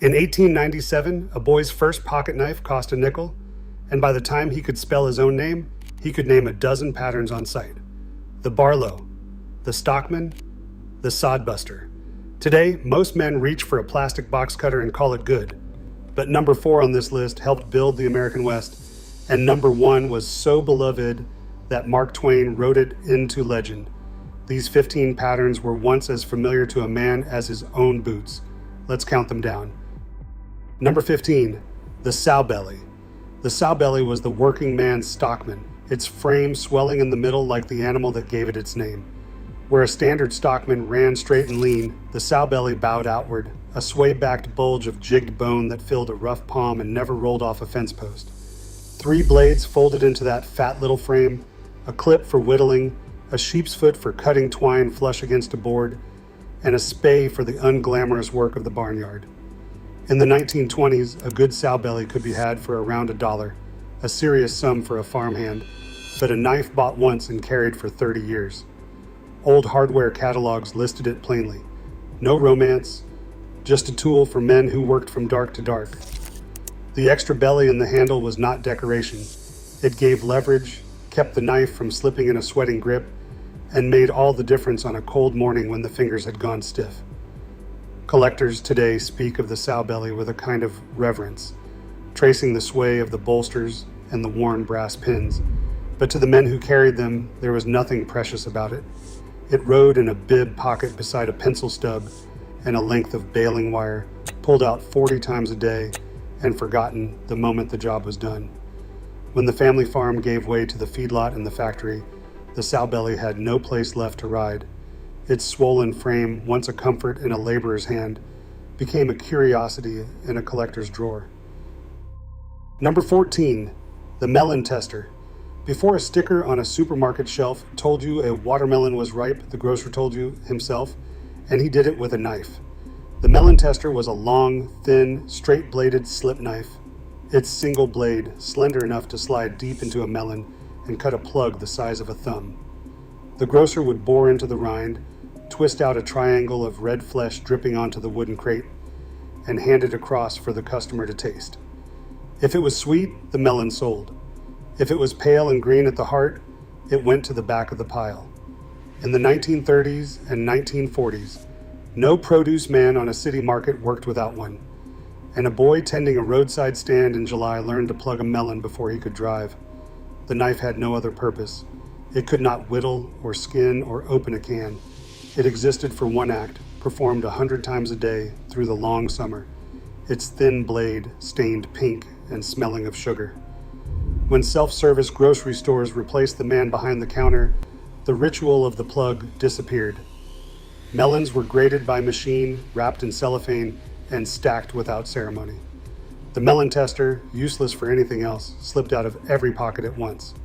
In 1897, a boy's first pocket knife cost a nickel, and by the time he could spell his own name, he could name a dozen patterns on sight. The barlow, the stockman, the sodbuster. Today, most men reach for a plastic box cutter and call it good. But number 4 on this list helped build the American West, and number 1 was so beloved that Mark Twain wrote it into legend. These 15 patterns were once as familiar to a man as his own boots. Let's count them down. Number 15, the sowbelly. The sowbelly was the working man's stockman, its frame swelling in the middle like the animal that gave it its name. Where a standard stockman ran straight and lean, the sowbelly bowed outward, a sway-backed bulge of jigged bone that filled a rough palm and never rolled off a fence post. 3 blades folded into that fat little frame, a clip for whittling, a sheep's foot for cutting twine flush against a board, and a spay for the unglamorous work of the barnyard. In the 1920s, a good sowbelly could be had for around $1, a serious sum for a farmhand, but a knife bought once and carried for 30 years. Old hardware catalogs listed it plainly. No romance, just a tool for men who worked from dark to dark. The extra belly in the handle was not decoration. It gave leverage, kept the knife from slipping in a sweating grip, and made all the difference on a cold morning when the fingers had gone stiff. Collectors today speak of the sowbelly with a kind of reverence, tracing the sway of the bolsters and the worn brass pins. But to the men who carried them, there was nothing precious about it. It rode in a bib pocket beside a pencil stub and a length of baling wire, pulled out 40 times a day and forgotten the moment the job was done. When the family farm gave way to the feedlot and the factory, the sowbelly had no place left to ride. Its swollen frame, once a comfort in a laborer's hand, became a curiosity in a collector's drawer. Number 14, the melon tester. Before a sticker on a supermarket shelf told you a watermelon was ripe, the grocer told you himself, and he did it with a knife. The melon tester was a long, thin, straight-bladed slip knife. Its single blade, slender enough to slide deep into a melon and cut a plug the size of a thumb. The grocer would bore into the rind, twist out a triangle of red flesh dripping onto the wooden crate, and hand it across for the customer to taste. If it was sweet, the melon sold. If it was pale and green at the heart, it went to the back of the pile. In the 1930s and 1940s, no produce man on a city market worked without one, and a boy tending a roadside stand in July learned to plug a melon before he could drive. The knife had no other purpose. It could not whittle or skin or open a can. It existed for one act, performed 100 times a day through the long summer, its thin blade stained pink and smelling of sugar. When self-service grocery stores replaced the man behind the counter, the ritual of the plug disappeared. Melons were grated by machine, wrapped in cellophane, and stacked without ceremony. The melon tester, useless for anything else, slipped out of every pocket at once.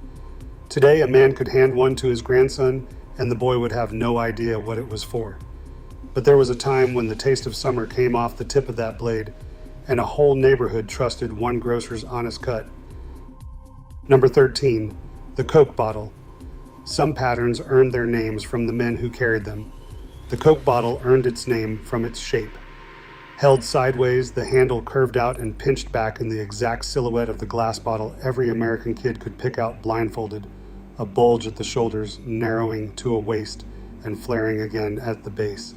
Today, a man could hand one to his grandson, and the boy would have no idea what it was for. But there was a time when the taste of summer came off the tip of that blade, and a whole neighborhood trusted one grocer's honest cut. Number 13, the Coke bottle. Some patterns earned their names from the men who carried them. The Coke bottle earned its name from its shape. Held sideways, the handle curved out and pinched back in the exact silhouette of the glass bottle every American kid could pick out blindfolded, a bulge at the shoulders narrowing to a waist and flaring again at the base.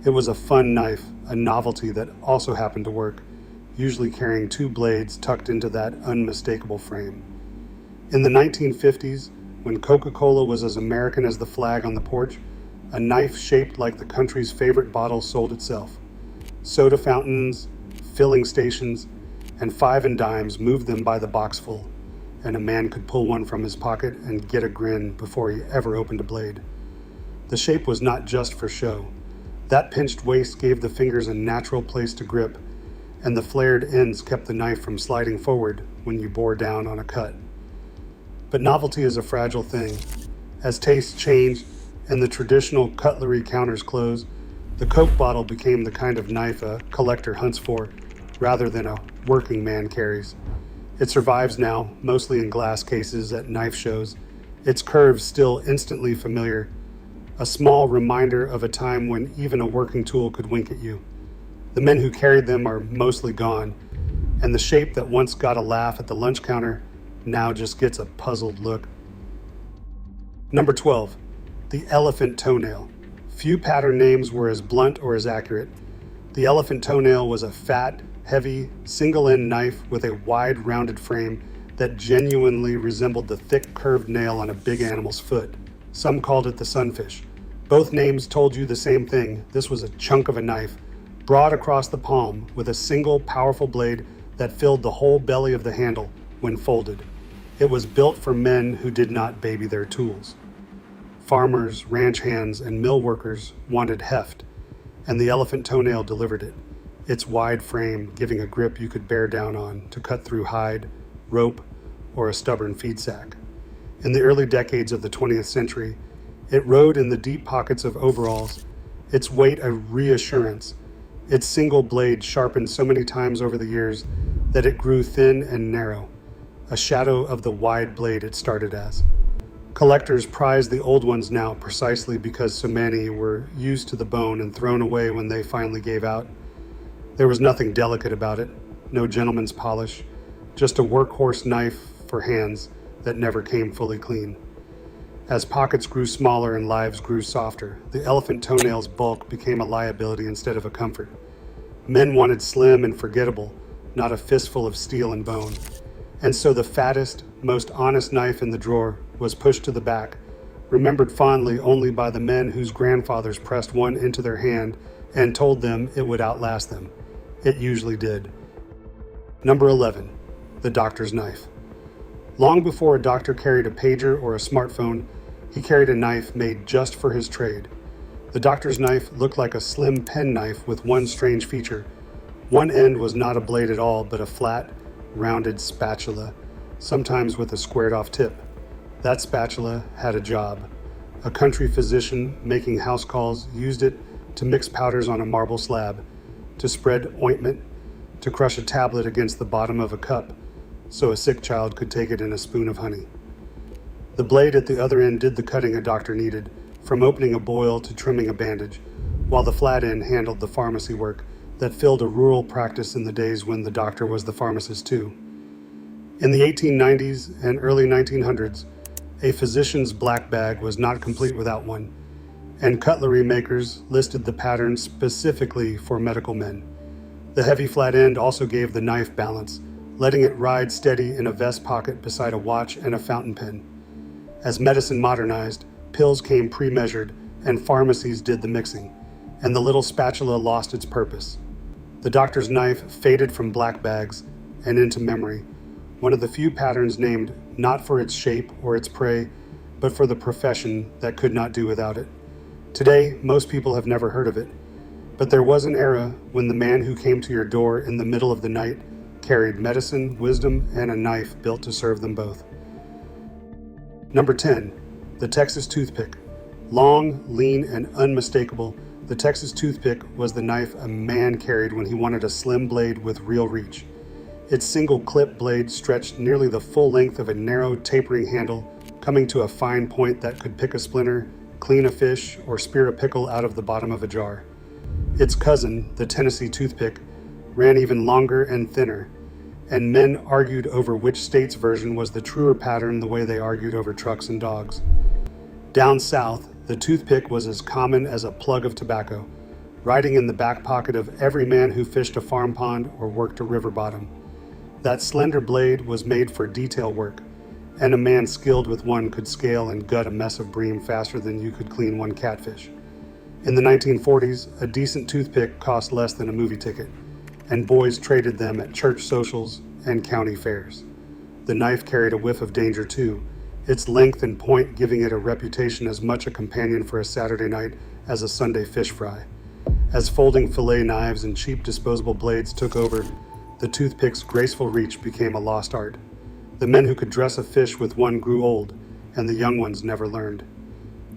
It was a fun knife, a novelty that also happened to work, usually carrying 2 blades tucked into that unmistakable frame. In the 1950s, when Coca-Cola was as American as the flag on the porch, a knife shaped like the country's favorite bottle sold itself. Soda fountains, filling stations, and 5 and dimes moved them by the boxful, and a man could pull one from his pocket and get a grin before he ever opened a blade. The shape was not just for show. That pinched waist gave the fingers a natural place to grip, and the flared ends kept the knife from sliding forward when you bore down on a cut. But novelty is a fragile thing. As tastes change and the traditional cutlery counters close, the Coke bottle became the kind of knife a collector hunts for, rather than a working man carries. It survives now, mostly in glass cases at knife shows, its curves still instantly familiar, a small reminder of a time when even a working tool could wink at you. The men who carried them are mostly gone, and the shape that once got a laugh at the lunch counter now just gets a puzzled look. Number 12, the elephant toenail. Few pattern names were as blunt or as accurate. The elephant toenail was a fat, heavy, single-end knife with a wide, rounded frame that genuinely resembled the thick, curved nail on a big animal's foot. Some called it the sunfish. Both names told you the same thing. This was a chunk of a knife, broad across the palm, with a single, powerful blade that filled the whole belly of the handle when folded. It was built for men who did not baby their tools. Farmers, ranch hands, and mill workers wanted heft, and the elephant toenail delivered it, its wide frame giving a grip you could bear down on to cut through hide, rope, or a stubborn feed sack. In the early decades of the 20th century, it rode in the deep pockets of overalls, its weight a reassurance, its single blade sharpened so many times over the years that it grew thin and narrow, a shadow of the wide blade it started as. Collectors prize the old ones now precisely because so many were used to the bone and thrown away when they finally gave out. There was nothing delicate about it, no gentleman's polish, just a workhorse knife for hands that never came fully clean. As pockets grew smaller and lives grew softer, the elephant toenail's bulk became a liability instead of a comfort. Men wanted slim and forgettable, not a fistful of steel and bone. And so the fattest, most honest knife in the drawer was pushed to the back, remembered fondly only by the men whose grandfathers pressed one into their hand and told them it would outlast them. It usually did. Number 11, the doctor's knife. Long before a doctor carried a pager or a smartphone, he carried a knife made just for his trade. The doctor's knife looked like a slim pen knife with one strange feature. One end was not a blade at all, but a flat, rounded spatula, sometimes with a squared-off tip. That spatula had a job. A country physician making house calls used it to mix powders on a marble slab, to spread ointment, to crush a tablet against the bottom of a cup, so a sick child could take it in a spoon of honey. The blade at the other end did the cutting a doctor needed, from opening a boil to trimming a bandage, while the flat end handled the pharmacy work that filled a rural practice in the days when the doctor was the pharmacist too. In the 1890s and early 1900s, a physician's black bag was not complete without one, and cutlery makers listed the pattern specifically for medical men. The heavy flat end also gave the knife balance, letting it ride steady in a vest pocket beside a watch and a fountain pen. As medicine modernized, pills came pre-measured and pharmacies did the mixing, and the little spatula lost its purpose. The doctor's knife faded from black bags and into memory, one of the few patterns named not for its shape or its prey, but for the profession that could not do without it. Today, most people have never heard of it, but there was an era when the man who came to your door in the middle of the night carried medicine, wisdom, and a knife built to serve them both. Number 10, the Texas toothpick. Long, lean, and unmistakable, the Texas toothpick was the knife a man carried when he wanted a slim blade with real reach. Its single clip blade stretched nearly the full length of a narrow, tapering handle, coming to a fine point that could pick a splinter, clean a fish, or spear a pickle out of the bottom of a jar. Its cousin, the Tennessee toothpick, ran even longer and thinner, and men argued over which state's version was the truer pattern the way they argued over trucks and dogs. Down south, the toothpick was as common as a plug of tobacco, riding in the back pocket of every man who fished a farm pond or worked a river bottom. That slender blade was made for detail work, and a man skilled with one could scale and gut a mess of bream faster than you could clean one catfish. In the 1940s, a decent toothpick cost less than a movie ticket, and boys traded them at church socials and county fairs. The knife carried a whiff of danger too, its length and point giving it a reputation as much a companion for a Saturday night as a Sunday fish fry. As folding fillet knives and cheap disposable blades took over, the toothpick's graceful reach became a lost art. The men who could dress a fish with one grew old, and the young ones never learned.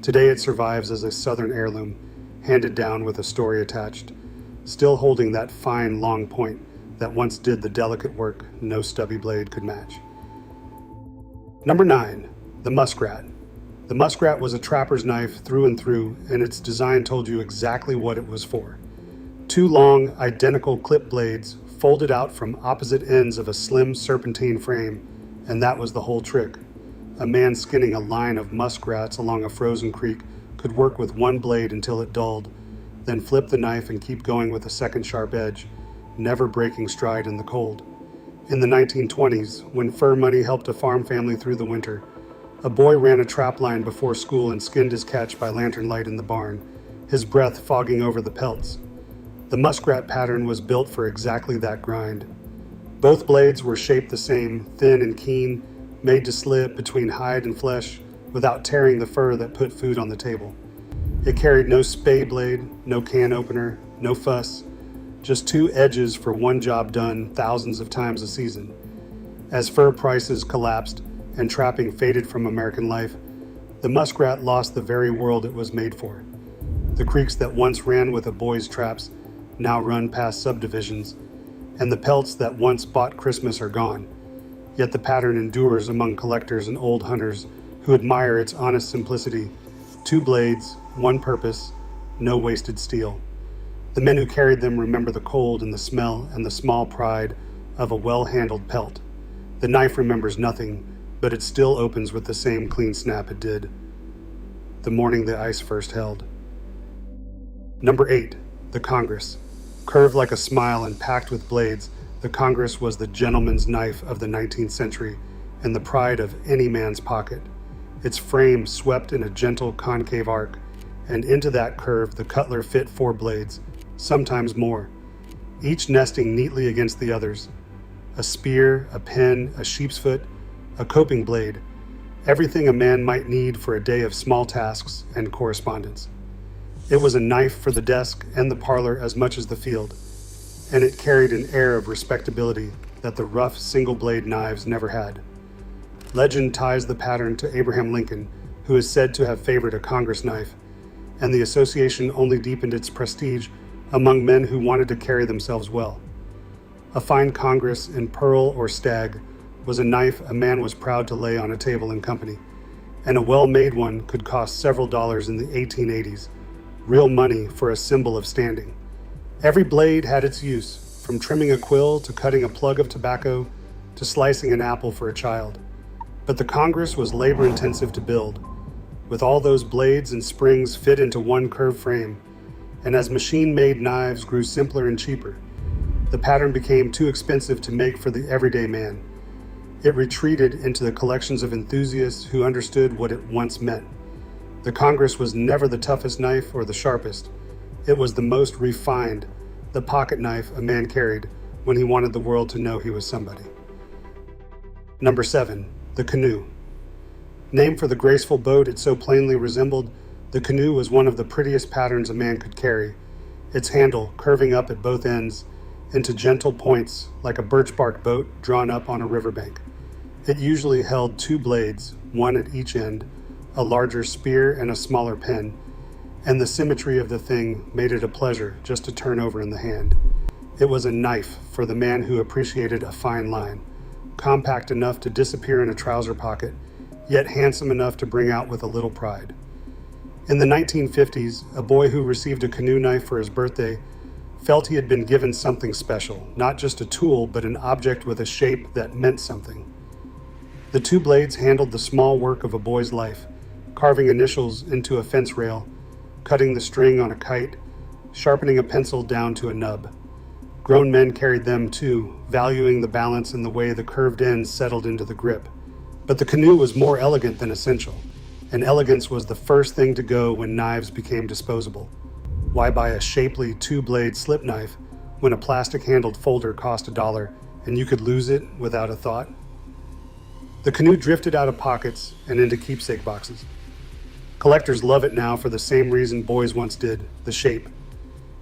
Today it survives as a southern heirloom, handed down with a story attached, still holding that fine long point that once did the delicate work no stubby blade could match. Number 9, the muskrat. The muskrat was a trapper's knife through and through, and its design told you exactly what it was for. Two long, identical clip blades folded out from opposite ends of a slim serpentine frame, and that was the whole trick. A man skinning a line of muskrats along a frozen creek could work with one blade until it dulled, then flip the knife and keep going with a second sharp edge, never breaking stride in the cold. In the 1920s, when fur money helped a farm family through the winter, a boy ran a trap line before school and skinned his catch by lantern light in the barn, his breath fogging over the pelts. The muskrat pattern was built for exactly that grind. Both blades were shaped the same, thin and keen, made to slip between hide and flesh without tearing the fur that put food on the table. It carried no spade blade, no can opener, no fuss, just two edges for one job done thousands of times a season. As fur prices collapsed and trapping faded from American life, the muskrat lost the very world it was made for. The creeks that once ran with a boy's traps now run past subdivisions, and the pelts that once bought Christmas are gone. Yet the pattern endures among collectors and old hunters who admire its honest simplicity. Two blades, one purpose, no wasted steel. The men who carried them remember the cold and the smell and the small pride of a well-handled pelt. The knife remembers nothing, but it still opens with the same clean snap it did the morning the ice first held. Number 8, the Congress. Curved like a smile and packed with blades, the Congress was the gentleman's knife of the 19th century and the pride of any man's pocket. Its frame swept in a gentle concave arc, and into that curve the cutler fit 4 blades, sometimes more, each nesting neatly against the others. A spear, a pen, a sheep's foot, a coping blade, everything a man might need for a day of small tasks and correspondence. It was a knife for the desk and the parlor as much as the field, and it carried an air of respectability that the rough single-blade knives never had. Legend ties the pattern to Abraham Lincoln, who is said to have favored a Congress knife, and the association only deepened its prestige among men who wanted to carry themselves well. A fine Congress in pearl or stag was a knife a man was proud to lay on a table in company, and a well-made one could cost several dollars in the 1880s, real money for a symbol of standing. Every blade had its use, from trimming a quill to cutting a plug of tobacco to slicing an apple for a child. But the Congress was labor-intensive to build, with all those blades and springs fit into one curved frame, and as machine-made knives grew simpler and cheaper, the pattern became too expensive to make for the everyday man. It retreated into the collections of enthusiasts who understood what it once meant. The Congress was never the toughest knife or the sharpest. It was the most refined, the pocket knife a man carried when he wanted the world to know he was somebody. Number 7, the canoe. Named for the graceful boat it so plainly resembled, the canoe was one of the prettiest patterns a man could carry, its handle curving up at both ends into gentle points like a birch bark boat drawn up on a riverbank. It usually held 2 blades, one at each end, a larger spear and a smaller pen, and the symmetry of the thing made it a pleasure just to turn over in the hand. It was a knife for the man who appreciated a fine line, compact enough to disappear in a trouser pocket, yet handsome enough to bring out with a little pride. In the 1950s, a boy who received a canoe knife for his birthday felt he had been given something special, not just a tool, but an object with a shape that meant something. The 2 blades handled the small work of a boy's life, carving initials into a fence rail, cutting the string on a kite, sharpening a pencil down to a nub. Grown men carried them too, valuing the balance and the way the curved ends settled into the grip. But the canoe was more elegant than essential, and elegance was the first thing to go when knives became disposable. Why buy a shapely 2-blade slip knife when a plastic-handled folder cost $1 and you could lose it without a thought? The canoe drifted out of pockets and into keepsake boxes. Collectors love it now for the same reason boys once did, the shape.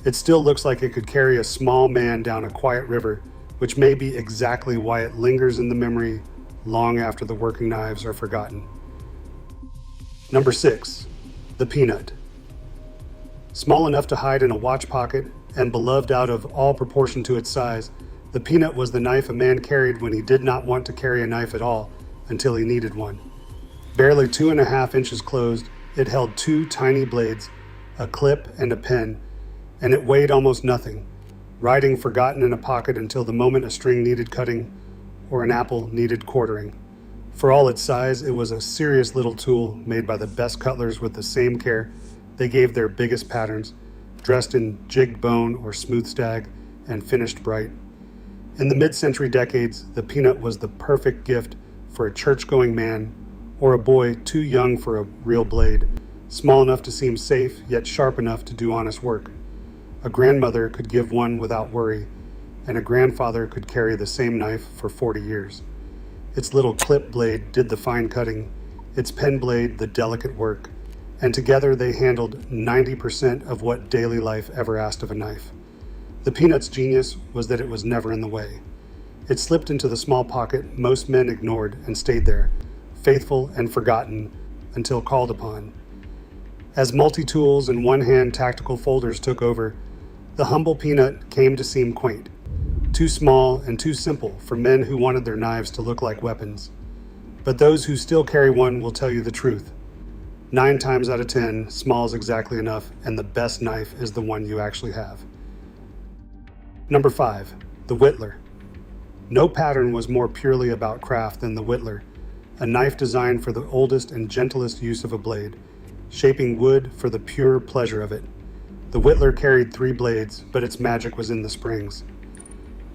It still looks like it could carry a small man down a quiet river, which may be exactly why it lingers in the memory long after the working knives are forgotten. Number 6, the peanut. Small enough to hide in a watch pocket and beloved out of all proportion to its size, the peanut was the knife a man carried when he did not want to carry a knife at all until he needed one. Barely 2.5 inches closed, it held 2 tiny blades, a clip and a pen, and it weighed almost nothing, riding forgotten in a pocket until the moment a string needed cutting or an apple needed quartering. For all its size, it was a serious little tool made by the best cutlers with the same care they gave their biggest patterns, dressed in jigged bone or smooth stag and finished bright. In the mid-century decades, the peanut was the perfect gift for a church-going man or a boy too young for a real blade, small enough to seem safe, yet sharp enough to do honest work. A grandmother could give one without worry, and a grandfather could carry the same knife for 40 years. Its little clip blade did the fine cutting, its pen blade the delicate work, and together they handled 90% of what daily life ever asked of a knife. The peanut's genius was that it was never in the way. It slipped into the small pocket most men ignored and stayed there, faithful and forgotten until called upon. As multi-tools and one-hand tactical folders took over, the humble peanut came to seem quaint, too small and too simple for men who wanted their knives to look like weapons. But those who still carry one will tell you the truth. 9 times out of 10, small is exactly enough, and the best knife is the one you actually have. Number 5, the whittler. No pattern was more purely about craft than the whittler, a knife designed for the oldest and gentlest use of a blade, shaping wood for the pure pleasure of it. The whittler carried 3 blades, but its magic was in the springs.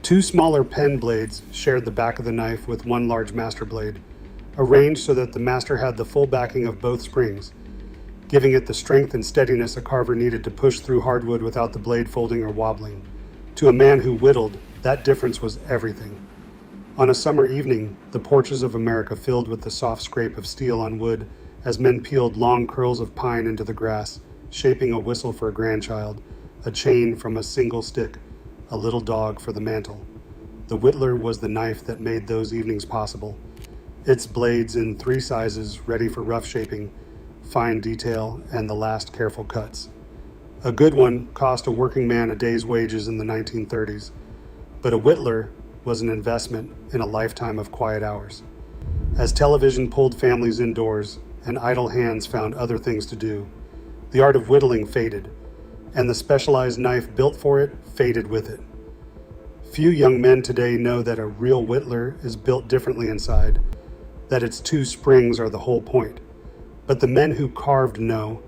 2 smaller pen blades shared the back of the knife with one large master blade, arranged so that the master had the full backing of both springs, giving it the strength and steadiness a carver needed to push through hardwood without the blade folding or wobbling. To a man who whittled, that difference was everything. On a summer evening, the porches of America filled with the soft scrape of steel on wood as men peeled long curls of pine into the grass, shaping a whistle for a grandchild, a chain from a single stick, a little dog for the mantle. The whittler was the knife that made those evenings possible. Its blades in 3 sizes, ready for rough shaping, fine detail, and the last careful cuts. A good one cost a working man a day's wages in the 1930s, but a whittler was an investment in a lifetime of quiet hours. As television pulled families indoors and idle hands found other things to do, the art of whittling faded, and the specialized knife built for it faded with it. Few young men today know that a real whittler is built differently inside, that its 2 springs are the whole point. But the men who carved know,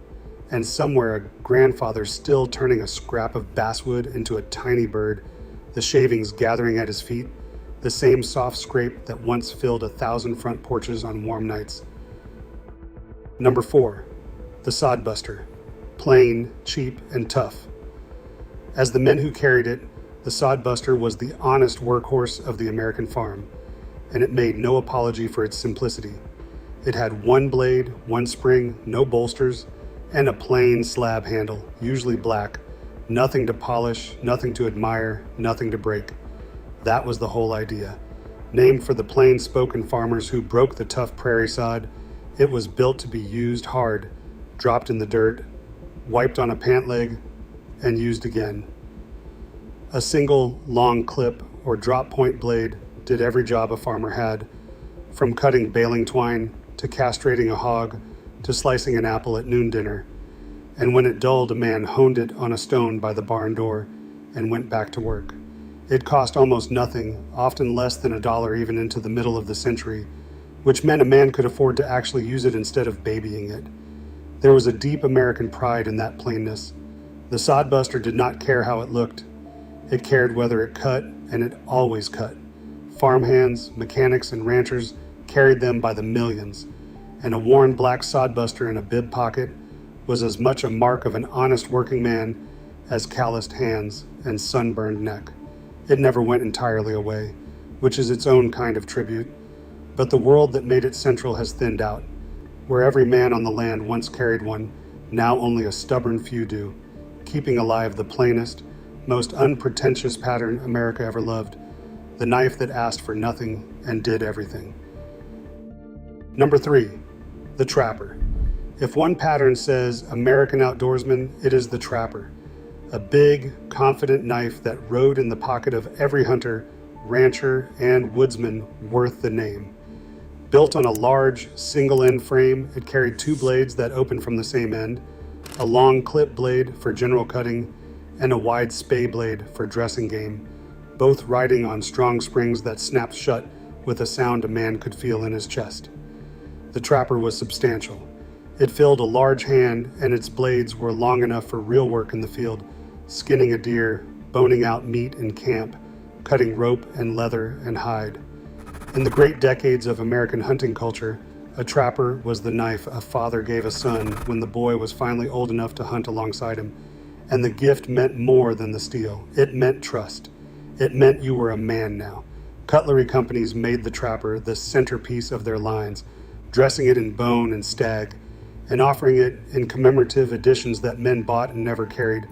and somewhere a grandfather's still turning a scrap of basswood into a tiny bird, the shavings gathering at his feet, the same soft scrape that once filled 1,000 front porches on warm nights. Number 4, the sodbuster. Plain, cheap, and tough. As the men who carried it, the sodbuster was the honest workhorse of the American farm, and it made no apology for its simplicity. It had 1 blade, 1 spring, no bolsters, and a plain slab handle, usually black. Nothing to polish, nothing to admire, nothing to break. That was the whole idea. Named for the plain-spoken farmers who broke the tough prairie sod, it was built to be used hard, dropped in the dirt, wiped on a pant leg, and used again. A single long clip or drop point blade did every job a farmer had, from cutting baling twine to castrating a hog to slicing an apple at noon dinner. And when it dulled, a man honed it on a stone by the barn door and went back to work. It cost almost nothing, often less than $1 even into the middle of the century, which meant a man could afford to actually use it instead of babying it. There was a deep American pride in that plainness. The sodbuster did not care how it looked. It cared whether it cut, and it always cut. Farmhands, mechanics, and ranchers carried them by the millions, and a worn black sodbuster in a bib pocket was as much a mark of an honest working man as calloused hands and sunburned neck. It never went entirely away, which is its own kind of tribute, but the world that made it central has thinned out. Where every man on the land once carried one, now only a stubborn few do, keeping alive the plainest, most unpretentious pattern America ever loved, the knife that asked for nothing and did everything. Number 3, the trapper. If one pattern says American outdoorsman, it is the trapper. A big, confident knife that rode in the pocket of every hunter, rancher, and woodsman worth the name. Built on a large, single-end frame, it carried 2 blades that opened from the same end, a long clip blade for general cutting, and a wide spay blade for dressing game, both riding on strong springs that snapped shut with a sound a man could feel in his chest. The trapper was substantial. It filled a large hand, and its blades were long enough for real work in the field, skinning a deer, boning out meat in camp, cutting rope and leather and hide. In the great decades of American hunting culture, a trapper was the knife a father gave a son when the boy was finally old enough to hunt alongside him. And the gift meant more than the steel. It meant trust. It meant you were a man now. Cutlery companies made the trapper the centerpiece of their lines, dressing it in bone and stag, and offering it in commemorative editions that men bought and never carried,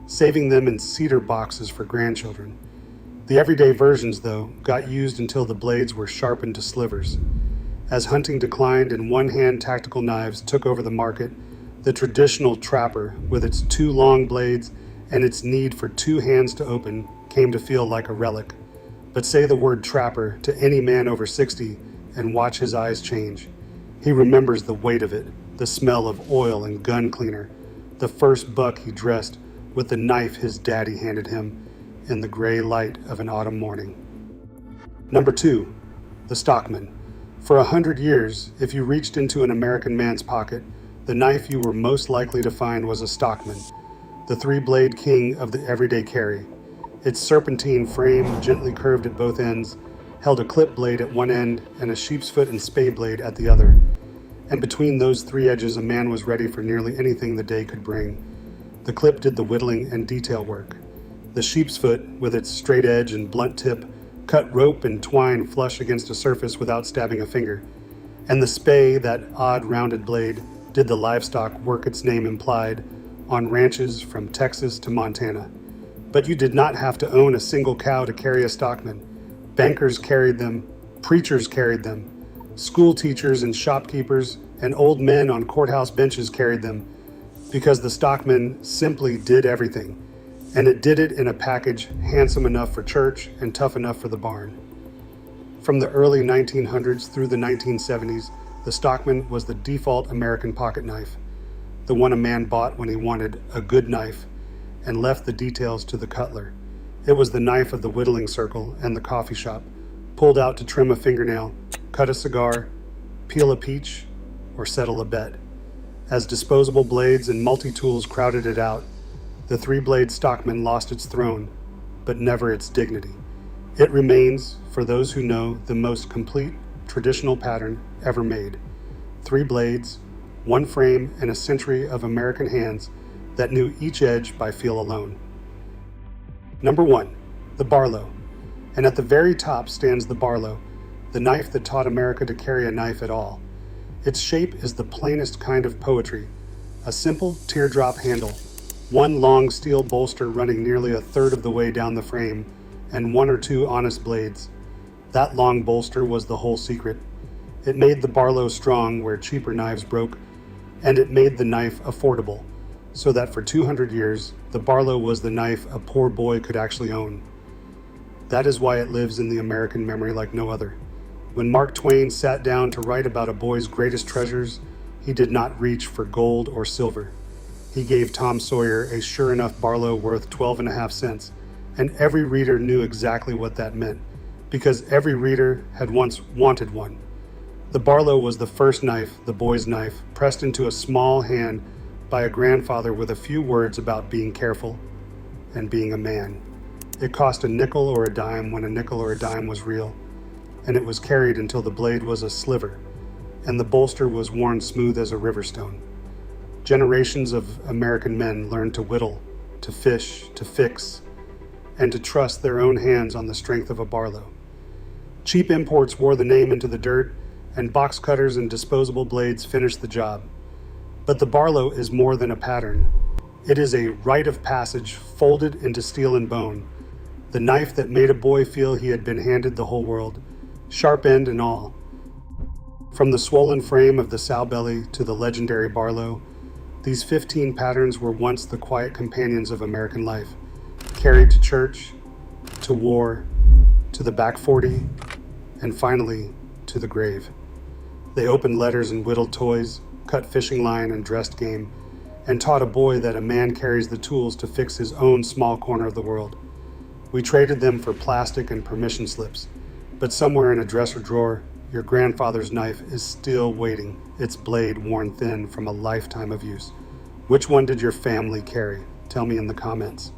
saving them in cedar boxes for grandchildren. The everyday versions, though, got used until the blades were sharpened to slivers. As hunting declined and one-hand tactical knives took over the market, the traditional trapper, with its two long blades and its need for two hands to open, came to feel like a relic. But say the word trapper to any man over 60 and watch his eyes change. He remembers the weight of it, the smell of oil and gun cleaner, the first buck he dressed with the knife his daddy handed him in the gray light of an autumn morning. Number 2, the stockman. For 100 years, if you reached into an American man's pocket, the knife you were most likely to find was a stockman, the three-blade king of the everyday carry. Its serpentine frame, gently curved at both ends, held a clip blade at one end and a sheep's foot and spay blade at the other. And between those three edges, a man was ready for nearly anything the day could bring. The clip did the whittling and detail work. The sheep's foot, with its straight edge and blunt tip, cut rope and twine flush against a surface without stabbing a finger. And the spay, that odd rounded blade, did the livestock work its name implied on ranches from Texas to Montana. But you did not have to own a single cow to carry a stockman. Bankers carried them, preachers carried them, school teachers and shopkeepers and old men on courthouse benches carried them, because the stockman simply did everything, and it did it in a package handsome enough for church and tough enough for the barn. From the early 1900s through the 1970s, the stockman was the default American pocket knife, the one a man bought when he wanted a good knife and left the details to the cutler. It was the knife of the whittling circle and the coffee shop, pulled out to trim a fingernail, cut a cigar, peel a peach, or settle a bet. As disposable blades and multi-tools crowded it out, the three-blade stockman lost its throne, but never its dignity. It remains, for those who know, the most complete traditional pattern ever made. 3 blades, 1 frame, and a century of American hands that knew each edge by feel alone. Number 1, the barlow. And at the very top stands the barlow, the knife that taught America to carry a knife at all. Its shape is the plainest kind of poetry, a simple teardrop handle, one long steel bolster running nearly a third of the way down the frame, and 1 or 2 honest blades. That long bolster was the whole secret. It made the barlow strong where cheaper knives broke, and it made the knife affordable, so that for 200 years, the barlow was the knife a poor boy could actually own. That is why it lives in the American memory like no other. When Mark Twain sat down to write about a boy's greatest treasures, he did not reach for gold or silver. He gave Tom Sawyer a sure enough barlow worth 12.5 cents, and every reader knew exactly what that meant, because every reader had once wanted one. The barlow was the first knife, the boy's knife, pressed into a small hand by a grandfather with a few words about being careful and being a man. It cost a nickel or a dime when a nickel or a dime was real, and it was carried until the blade was a sliver, and the bolster was worn smooth as a river stone. Generations of American men learned to whittle, to fish, to fix, and to trust their own hands on the strength of a barlow. Cheap imports wore the name into the dirt, and box cutters and disposable blades finished the job. But the barlow is more than a pattern. It is a rite of passage folded into steel and bone, the knife that made a boy feel he had been handed the whole world, sharp end and all. From the swollen frame of the sowbelly to the legendary barlow, these 15 patterns were once the quiet companions of American life, carried to church, to war, to the back 40, and finally to the grave. They opened letters and whittled toys, cut fishing line and dressed game, and taught a boy that a man carries the tools to fix his own small corner of the world. We traded them for plastic and permission slips, but somewhere in a dresser drawer, your grandfather's knife is still waiting, its blade worn thin from a lifetime of use. Which one did your family carry? Tell me in the comments.